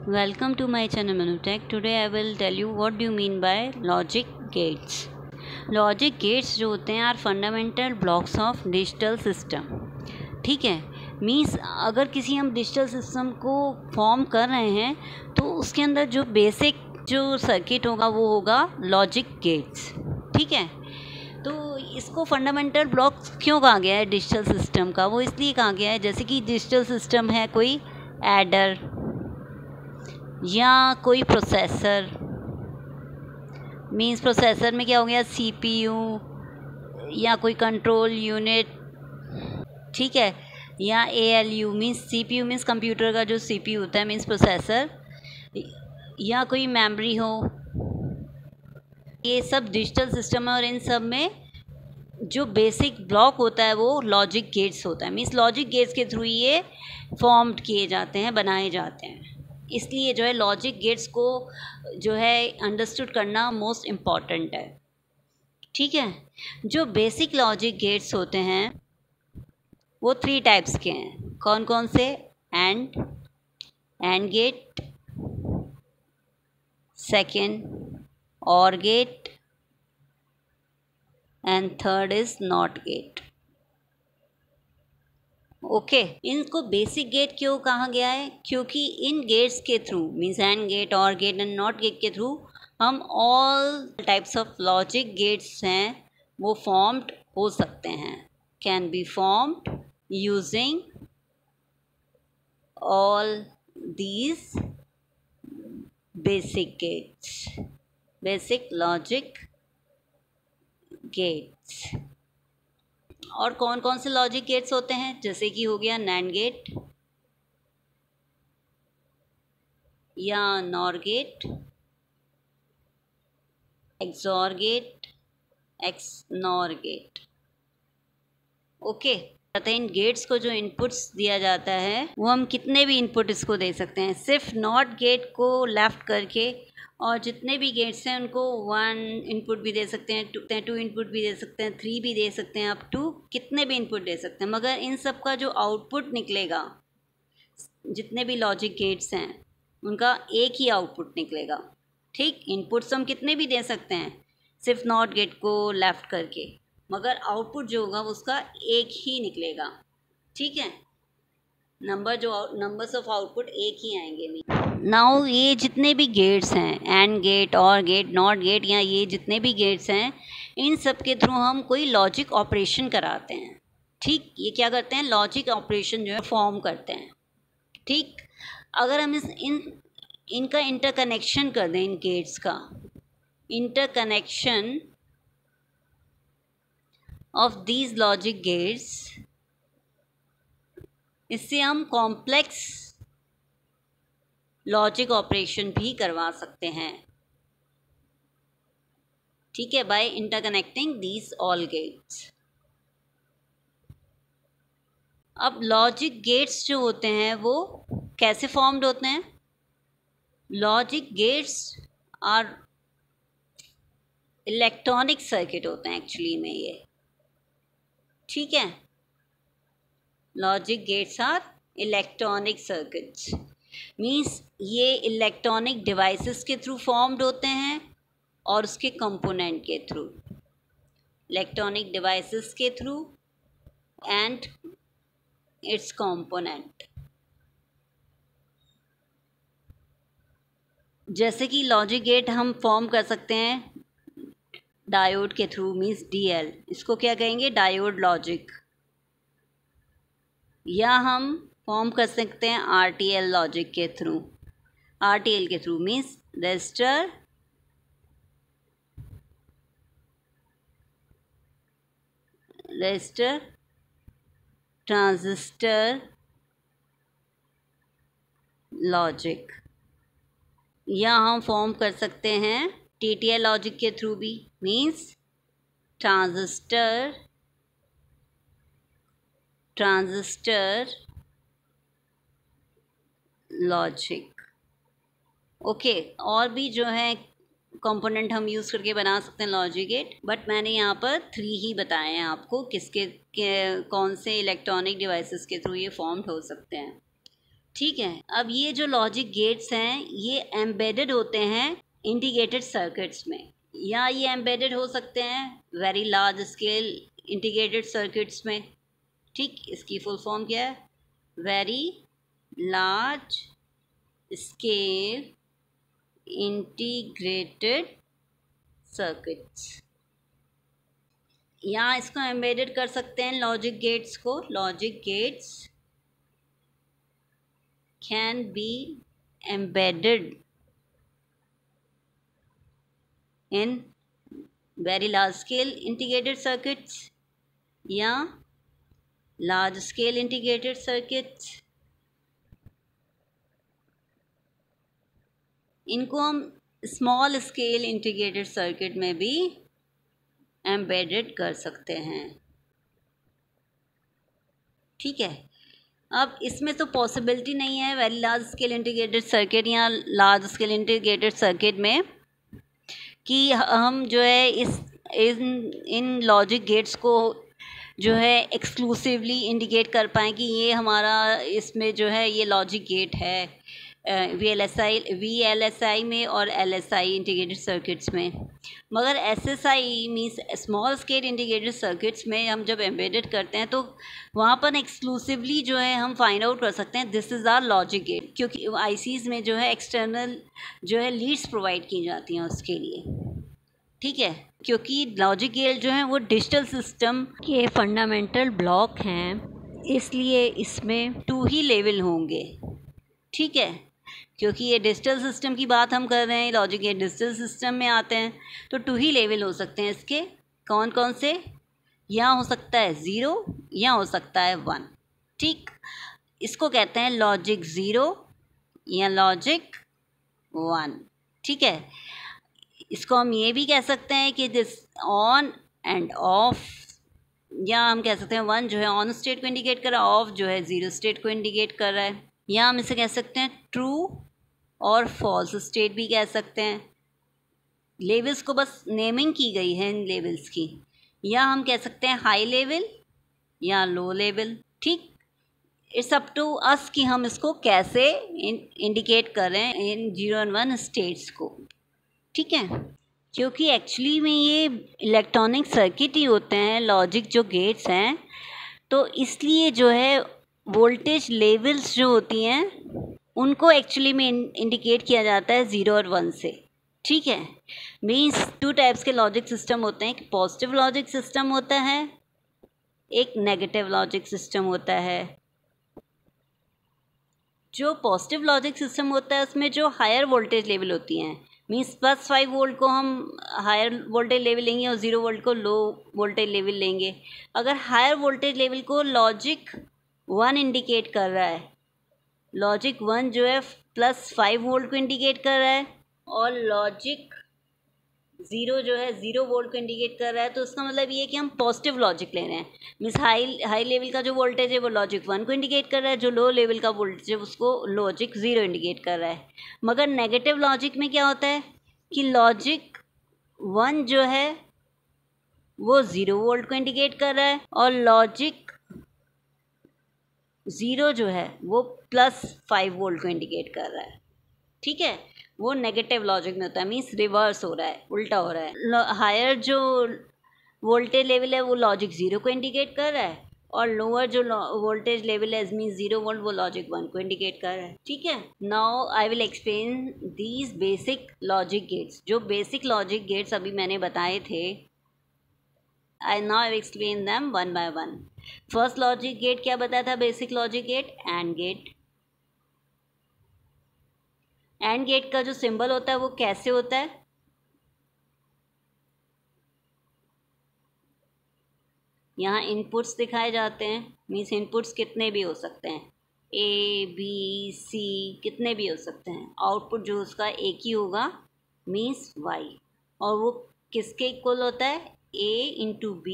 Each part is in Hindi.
Welcome to my channel Manutech. Today I will tell you what do you mean by logic gates. Logic gates जो होते हैं are fundamental blocks of digital system. ठीक है, मीन्स अगर किसी हम डिजिटल सिस्टम को फॉर्म कर रहे हैं तो उसके अंदर जो बेसिक जो सर्किट होगा वो होगा लॉजिक गेट्स. ठीक है, तो इसको फंडामेंटल ब्लॉक्स क्यों कहा गया है डिजिटल सिस्टम का? वो इसलिए कहा गया है जैसे कि डिजिटल सिस्टम है कोई एडर या कोई प्रोसेसर. मीन्स प्रोसेसर में क्या हो गया, सीपीयू या कोई कंट्रोल यूनिट. ठीक है, या ALU means CPU means computer का जो सीपीयू होता है मीन्स प्रोसेसर, या कोई मेमोरी हो. ये सब डिजिटल सिस्टम है और इन सब में जो बेसिक ब्लॉक होता है वो लॉजिक गेट्स होता है. मीन्स लॉजिक गेट्स के थ्रू ये फॉर्म्ड किए जाते हैं, बनाए जाते हैं. इसलिए जो है लॉजिक गेट्स को जो है अंडरस्टूड करना मोस्ट इम्पॉर्टेंट है. ठीक है, जो बेसिक लॉजिक गेट्स होते हैं वो 3 टाइप्स के हैं. कौन कौन से? एंड गेट, सेकेंड और gate, and third is not gate. Okay, इनको बेसिक गेट क्यों कहा गया है? क्योंकि इन गेट्स के through means and gate or gate and not gate के थ्रू हम all types of logic gates हैं वो फॉर्म्ड हो सकते हैं. Can be formed using all these basic gates, basic logic gates. और कौन कौन से लॉजिक गेट्स होते हैं? जैसे कि हो गया नैंड गेट या NOR gate, XOR gate, XNOR gate. Okay, इन गेट्स को जो इनपुट्स दिया जाता है वो हम कितने भी इनपुट इसको दे सकते हैं. सिर्फ नॉट गेट को लेफ्ट करके और जितने भी गेट्स हैं उनको 1 इनपुट भी दे सकते हैं, 2 इनपुट भी दे सकते हैं, 3 भी दे सकते हैं, अप टू कितने भी इनपुट दे सकते हैं. मगर इन सब का जो आउटपुट निकलेगा, जितने भी लॉजिक गेट्स हैं उनका एक ही आउटपुट निकलेगा. ठीक, इनपुट्स हम कितने भी दे सकते हैं सिर्फ नॉट गेट को लेफ्ट करके, मगर आउटपुट जो होगा उसका एक ही निकलेगा. ठीक है, नंबर्स ऑफ आउटपुट एक ही आएंगे. नाउ ये जितने भी गेट्स हैं and gate or get not gate या ये जितने भी गेट्स हैं इन सब के थ्रू हम कोई लॉजिक ऑपरेशन कराते हैं. ठीक, ये क्या करते हैं? लॉजिक ऑपरेशन जो है फॉर्म करते हैं. ठीक, अगर हम इनका इंटरकनेक्शन कर दें, इन गेट्स का interconnection of these logic gates, इससे हम कॉम्प्लेक्स लॉजिक ऑपरेशन भी करवा सकते हैं. ठीक है, by interconnecting these all gates. अब लॉजिक गेट्स जो होते हैं वो कैसे फॉर्म्ड होते हैं? Logic gates are electronic circuit होते हैं एक्चुअली में ये. ठीक है, logic gates are electronic circuits. Means ये इलेक्ट्रॉनिक डिवाइसेस के थ्रू फॉर्म्ड होते हैं और उसके कंपोनेंट के थ्रू, इलेक्ट्रॉनिक डिवाइसेस के थ्रू एंड इट्स कंपोनेंट. जैसे कि लॉजिक गेट हम फॉर्म कर सकते हैं डायोड के थ्रू मीन्स डीएल, इसको क्या कहेंगे? Diode logic. या हम फॉर्म कर सकते हैं आरटीएल लॉजिक के थ्रू. आरटीएल के through means register transistor logic. या हम फॉर्म कर सकते हैं टीटीएल लॉजिक के थ्रू भी, मीन्स ट्रांजिस्टर लॉजिक. ओके, और भी जो है कंपोनेंट हम यूज़ करके बना सकते हैं लॉजिक गेट, बट मैंने यहाँ पर 3 ही बताए हैं आपको कौन से इलेक्ट्रॉनिक डिवाइसेस के थ्रू ये फॉर्म्ड हो सकते हैं. ठीक है। अब ये जो लॉजिक गेट्स हैं ये एम्बेडेड होते हैं इंटीग्रेटेड सर्किट्स में, या ये एम्बेडेड हो सकते हैं very large scale integrated circuits में। ठीक, इसकी फुल फॉर्म क्या है? Very large scale integrated circuits. यहाँ इसको एम्बेडेड कर सकते हैं लॉजिक गेट्स को। Logic gates can be embedded in very large scale integrated circuits या large scale integrated circuits। इनको हम स्मॉल स्केल इंटीग्रेटेड सर्किट में भी एम्बेडेड कर सकते हैं। ठीक है। अब इसमें तो पॉसिबिलिटी नहीं है very large scale integrated circuit या लार्ज स्केल इंटीग्रेटेड सर्किट में कि हम जो है इन लॉजिक गेट्स को जो है एक्सक्लूसिवली इंडिकेट कर पाएँ कि ये हमारा इसमें जो है ये लॉजिक गेट है VLSI में और LSI इंटीग्रेटेड सर्किट्स में। मगर SSI means small scale integrated circuits में हम जब एम्बेडेड करते हैं तो वहाँ पर एक्सक्लूसिवली जो है हम फाइंड आउट कर सकते हैं this is our logic gate, क्योंकि ICs में जो है एक्सटर्नल जो है लीड्स प्रोवाइड की जाती हैं उसके लिए। ठीक है, क्योंकि लॉजिक गेट जो है वो डिजिटल सिस्टम के फंडामेंटल ब्लॉक हैं, इसलिए इसमें 2 ही लेवल होंगे। ठीक है, क्योंकि ये डिजिटल सिस्टम की बात हम कर रहे हैं, लॉजिक गेट डिजिटल सिस्टम में आते हैं, तो 2 ही लेवल हो सकते हैं इसके। कौन कौन से? यहाँ हो सकता है 0 या हो सकता है 1। ठीक, इसको कहते हैं लॉजिक 0 या लॉजिक 1। ठीक है, इसको हम ये भी कह सकते हैं कि दिस ऑन एंड ऑफ, या हम कह सकते हैं 1 जो है ऑन स्टेट को इंडिकेट कर रहा है, ऑफ जो है 0 स्टेट को इंडिकेट कर रहा है, या हम इसे कह सकते हैं ट्रू और फॉल्स स्टेट भी कह सकते हैं। लेवल्स को बस नेमिंग की गई है इन लेवल्स की, या हम कह सकते हैं हाई लेवल या लो लेवल। ठीक, इट्स अप टू अस कि हम इसको कैसे इंडिकेट कर रहे हैं इन 0 और 1 स्टेट्स को। ठीक है, क्योंकि एक्चुअली में ये इलेक्ट्रॉनिक सर्किट ही होते हैं लॉजिक जो गेट्स हैं, तो इसलिए जो है वोल्टेज लेवल्स जो होती हैं उनको एक्चुअली में इंडिकेट किया जाता है 0 और 1 से। ठीक है, मीन्स 2 टाइप्स के लॉजिक सिस्टम होते हैं, एक पॉजिटिव लॉजिक सिस्टम होता है, एक नेगेटिव लॉजिक सिस्टम होता है। जो पॉजिटिव लॉजिक सिस्टम होता है उसमें जो हायर वोल्टेज लेवल होती हैं, मीन्स +5 वोल्ट को हम हायर वोल्टेज लेवल लेंगे और 0 वोल्ट को लो वोल्टेज लेवल लेंगे। अगर हायर वोल्टेज लेवल को लॉजिक 1 इंडिकेट कर रहा है, लॉजिक 1 जो है +5 वोल्ट को इंडिकेट कर रहा है, और लॉजिक 0 जो है 0 वोल्ट को इंडिकेट कर रहा है, तो उसका मतलब ये है कि हम पॉजिटिव लॉजिक ले रहे हैं। मीन्स हाई लेवल का जो वोल्टेज है वो लॉजिक 1 को इंडिकेट कर रहा है, जो लो लेवल का वोल्टेज है उसको लॉजिक 0 इंडिकेट कर रहा है। मगर नेगेटिव लॉजिक में क्या होता है कि लॉजिक 1 जो है वो 0 वोल्ट को इंडिकेट कर रहा है, और लॉजिक 0 जो है वो +5 वोल्ट को इंडिकेट कर रहा है। ठीक है, वो नेगेटिव लॉजिक में होता है, मीन्स रिवर्स हो रहा है, उल्टा हो रहा है। हायर जो वोल्टेज लेवल है वो लॉजिक 0 को इंडिकेट कर रहा है, और लोअर जो वोल्टेज लेवल है मीन्स 0 वोल्ट वो लॉजिक 1 को इंडिकेट कर रहा है। ठीक है, now I will explain these basic logic gates. जो बेसिक लॉजिक गेट्स अभी मैंने बताए थे, I now explain them 1 by 1। First logic gate क्या बताया था? Basic logic gate and gate. And gate का जो सिंबल होता है वो कैसे होता है? यहाँ इनपुट्स दिखाए जाते हैं, मीन्स इनपुट्स कितने भी हो सकते हैं, A, B, C कितने भी हो सकते हैं। आउटपुट जो उसका एक ही होगा, मीन्स Y, और वो किसके इक्वल होता है? A into B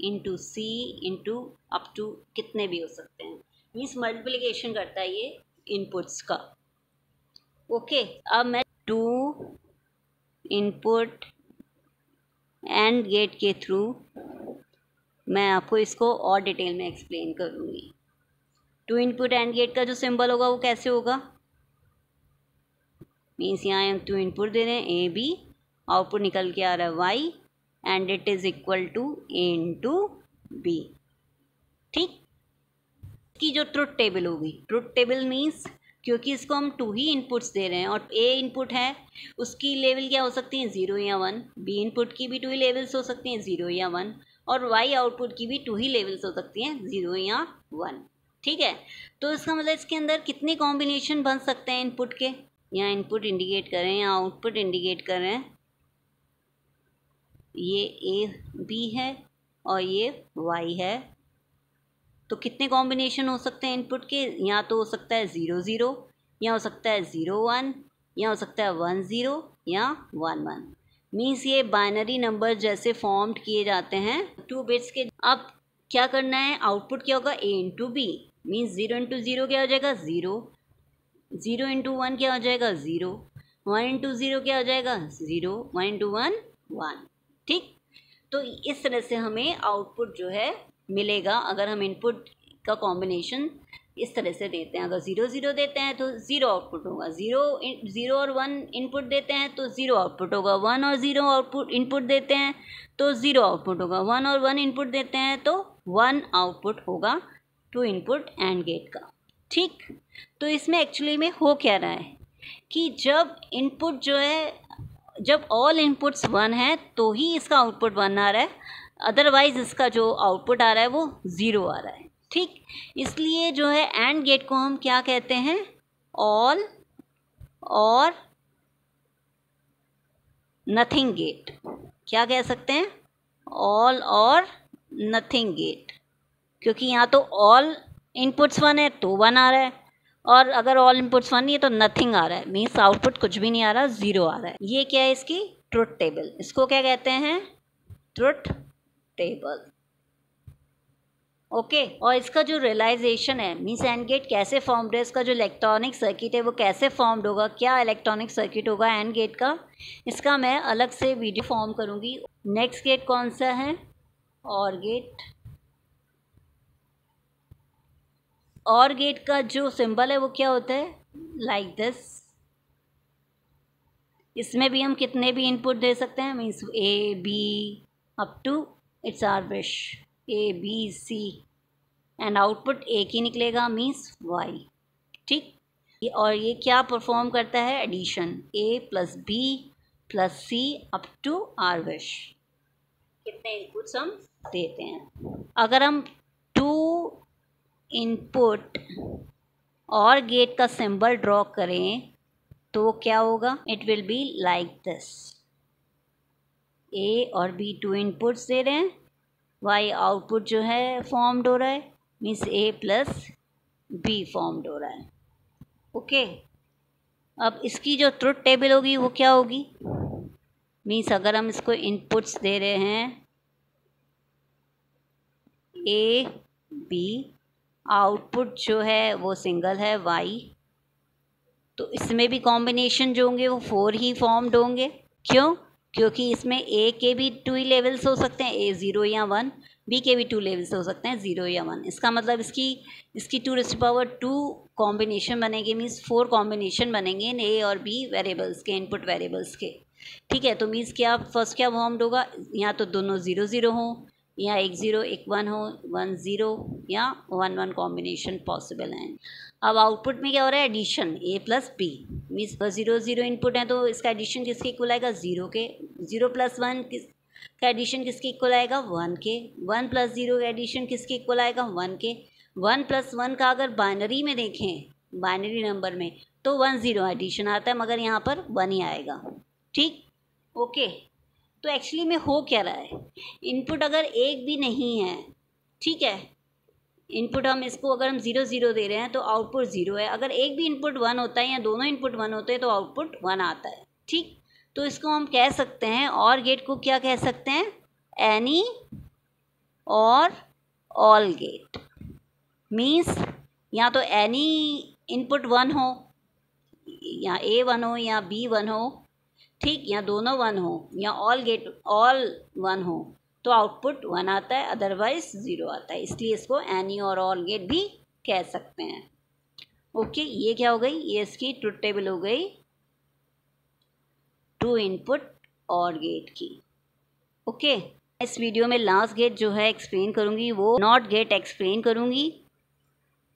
into C into up to कितने भी हो सकते हैं, मीन्स मल्टीप्लिकेशन करता है ये इनपुट्स का। ओके, अब मैं 2 इनपुट एंड गेट के थ्रू मैं आपको इसको और डिटेल में एक्सप्लेन करूँगी। टू इनपुट एंड गेट का जो सिंबल होगा वो कैसे होगा, मीन्स यहाँ हम टू इनपुट दे रहे हैं ए बी, आउटपुट निकल के आ रहा है Y and it is equal to A into B. ठीक, इसकी जो ट्रुथ टेबल होगी, ट्रुथ टेबल मीन्स क्योंकि इसको हम टू ही इनपुट्स दे रहे हैं और ए इनपुट है उसकी लेवल क्या हो सकती है 0 या 1, बी इनपुट की भी टू ही लेवल्स हो सकती हैं 0 या 1, और वाई आउटपुट की भी टू ही लेवल्स हो सकती हैं 0 या 1। ठीक है, तो इसका मतलब इसके अंदर कितने कॉम्बिनेशन बन सकते हैं इनपुट के, यहाँ इनपुट इंडिकेट करें या आउटपुट इंडिकेट करें, ये ए बी है और ये वाई है, तो कितने कॉम्बिनेशन हो सकते हैं इनपुट के, यहाँ तो हो सकता है 0 0, यहाँ हो सकता है 0 1, यहाँ हो सकता है 1 0 या 1 1। मीन्स ये बाइनरी नंबर जैसे फॉर्म्ड किए जाते हैं 2 बिट्स के। अब क्या करना है, आउटपुट क्या होगा ए इंटू बी, मीन्स 0 इंटू 0 क्या हो जाएगा 0, 0 इंटू 1 क्या हो जाएगा 0, 1 इंटू 0 क्या हो जाएगा 0, 1 इंटू 1 1। ठीक, तो इस तरह से हमें आउटपुट जो है मिलेगा अगर हम इनपुट का कॉम्बिनेशन इस तरह से देते हैं। अगर 0 0 देते हैं तो 0 आउटपुट होगा, 0 और 1 इनपुट देते हैं तो 0 आउटपुट होगा, 1 और 0 आउटपुट इनपुट देते हैं तो 0 आउटपुट होगा, 1 और 1 इनपुट देते हैं तो 1 आउटपुट होगा टू इनपुट एंड गेट का। ठीक, तो इसमें एक्चुअली में हो क्या रहा है कि जब इनपुट जो है, जब ऑल इनपुट्स 1 है तो ही इसका आउटपुट 1 आ रहा है, अदरवाइज इसका जो आउटपुट आ रहा है वो 0 आ रहा है। ठीक, इसलिए जो है एंड गेट को हम क्या कहते हैं, ऑल और नथिंग गेट। क्या कह सकते हैं, ऑल और नथिंग गेट, क्योंकि यहाँ तो ऑल इनपुट्स 1 है तो 1 आ रहा है, और अगर ऑल इनपुट्स 1 नहीं है तो नथिंग आ रहा है, मीन्स आउटपुट कुछ भी नहीं आ रहा, 0 आ रहा है। ये क्या है इसकी ट्रुथ टेबल, इसको क्या कहते हैं, ट्रुथ टेबल। ओके, और इसका जो रियलाइजेशन है मीन्स एंड गेट कैसे फॉर्म्ड है, इसका जो इलेक्ट्रॉनिक सर्किट है वो कैसे फॉर्म्ड होगा, क्या इलेक्ट्रॉनिक सर्किट होगा एंड गेट का, इसका मैं अलग से वीडियो फॉर्म करूँगी। नेक्स्ट गेट कौन सा है, और गेट। और गेट का जो सिंबल है वो क्या होता है, लाइक दिस। इसमें भी हम कितने भी इनपुट दे सकते हैं, means A B up to it's our wish, A B C, and output एक ही निकलेगा मीन्स वाई। ठीक, और ये क्या परफॉर्म करता है, addition, A plus B plus C up to our wish, कितने इनपुट्स हम देते हैं। अगर हम 2 इनपुट और गेट का सिंबल ड्रॉ करें तो क्या होगा, it will be like this, A और बी 2 इनपुट्स दे रहे हैं, वाई आउटपुट जो है फॉर्म्ड हो रहा है, means A plus be formed हो रहा है। ओके, अब इसकी जो ट्रुथ टेबल होगी वो क्या होगी, मीन्स अगर हम इसको इनपुट्स दे रहे हैं ए बी, आउटपुट जो है वो सिंगल है वाई, तो इसमें भी कॉम्बिनेशन जो होंगे वो 4 ही फॉर्म्ड होंगे। क्यों, क्योंकि इसमें ए के भी 2 ही लेवल्स हो सकते हैं, ए 0 या 1, बी के भी 2 लेवल्स हो सकते हैं 0 या 1। इसका मतलब इसकी 2⁻² कॉम्बिनेशन बनेंगे, मीन्स 4 कॉम्बिनेशन बनेंगे इन ए और बी वेरिएबल्स के, इनपुट वेरिएबल्स के। ठीक है, तो मीन्स क्या फर्स्ट क्या फॉर्म्ड होगा, यहाँ तो दोनों 0 0 हों, या 1 0 1 1 हो, 1 0 या 1 1 कॉम्बिनेशन पॉसिबल हैं। अब आउटपुट में क्या हो रहा है, addition, A plus B, means 0 0 input है तो इसका एडिशन किसके इक्वल आएगा, 0 के, 0 प्लस 1 का एडिशन किसके इक्वल आएगा, 1 के, 1 प्लस 0 का एडिशन किसके इक्वल आएगा, 1 के। 1 प्लस 1 का अगर बाइनरी में देखें, बाइनरी नंबर में, तो 1 0 एडिशन आता है, मगर यहाँ पर 1 ही आएगा। ठीक, ओके, तो एक्चुअली में हो क्या रहा है, इनपुट अगर एक भी नहीं है, ठीक है, इनपुट हम इसको अगर हम 0 0 दे रहे हैं तो आउटपुट 0 है, अगर एक भी इनपुट 1 होता है या दोनों इनपुट 1 होते हैं तो आउटपुट 1 आता है। ठीक, तो इसको हम कह सकते हैं, और गेट को क्या कह सकते हैं, एनी और ऑल गेट, मीन्स या तो एनी इनपुट 1 हो, या ए 1 हो या बी 1 हो, ठीक, या दोनों 1 हो, या ऑल 1 हो, तो आउटपुट 1 आता है, अदरवाइज 0 आता है। इसलिए इसको एनी और ऑल गेट भी कह सकते हैं। ओके, ये क्या हो गई, ये इसकी ट्रुथ टेबल हो गई टू इनपुट और गेट की। ओके, इस वीडियो में लास्ट गेट जो है एक्सप्लेन करूँगी, वो नॉट गेट एक्सप्लेन करूँगी,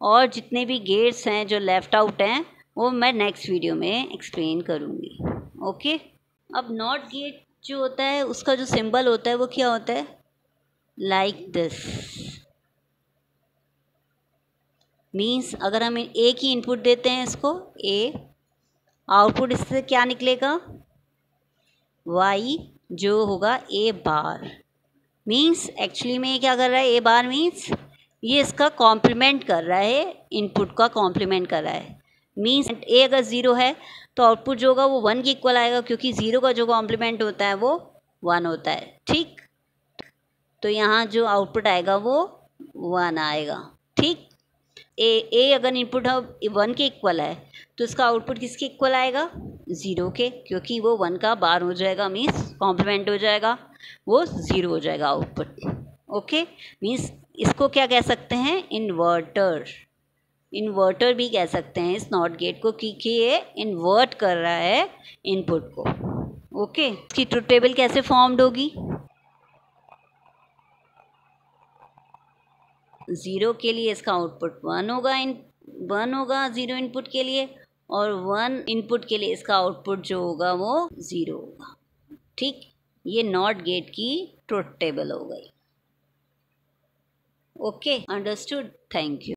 और जितने भी गेट्स हैं जो लेफ्ट आउट हैं वो मैं नेक्स्ट वीडियो में एक्सप्लेन करूँगी। ओके, अब नॉट गेट जो होता है उसका जो सिंबल होता है वो क्या होता है, लाइक दिस। मीन्स अगर हम ए की इनपुट देते हैं इसको ए, आउटपुट इससे क्या निकलेगा, वाई, जो होगा ए बार। मीन्स एक्चुअली में ये क्या कर रहा है, ए बार मीन्स ये इसका कॉम्प्लीमेंट कर रहा है, इनपुट का कॉम्प्लीमेंट कर रहा है। मीन्स ए अगर ज़ीरो है तो आउटपुट जो होगा वो 1 के इक्वल आएगा, क्योंकि ज़ीरो का जो कॉम्प्लीमेंट होता है वो 1 होता है। ठीक, तो यहाँ जो आउटपुट आएगा वो 1 आएगा। ठीक, ए अगर इनपुट 1 के इक्वल है तो इसका आउटपुट किसके इक्वल आएगा, 0 के, क्योंकि वो 1 का बार हो जाएगा, मीन्स कॉम्प्लीमेंट हो जाएगा, वो 0 हो जाएगा आउटपुट। ओके, मीन्स इसको क्या कह सकते हैं, इन्वर्टर। इन्वर्टर भी कह सकते हैं इस नॉट गेट को, क्योंकि ये इन्वर्ट कर रहा है इनपुट को। ओके, इसकी ट्रुथ टेबल कैसे फॉर्म्ड होगी, 0 के लिए इसका आउटपुट 1 होगा, 1 होगा 0 इनपुट के लिए, और 1 इनपुट के लिए इसका आउटपुट जो होगा वो 0 होगा। ठीक, ये नॉट गेट की ट्रुथ टेबल हो गई। Okay, understood, thank you.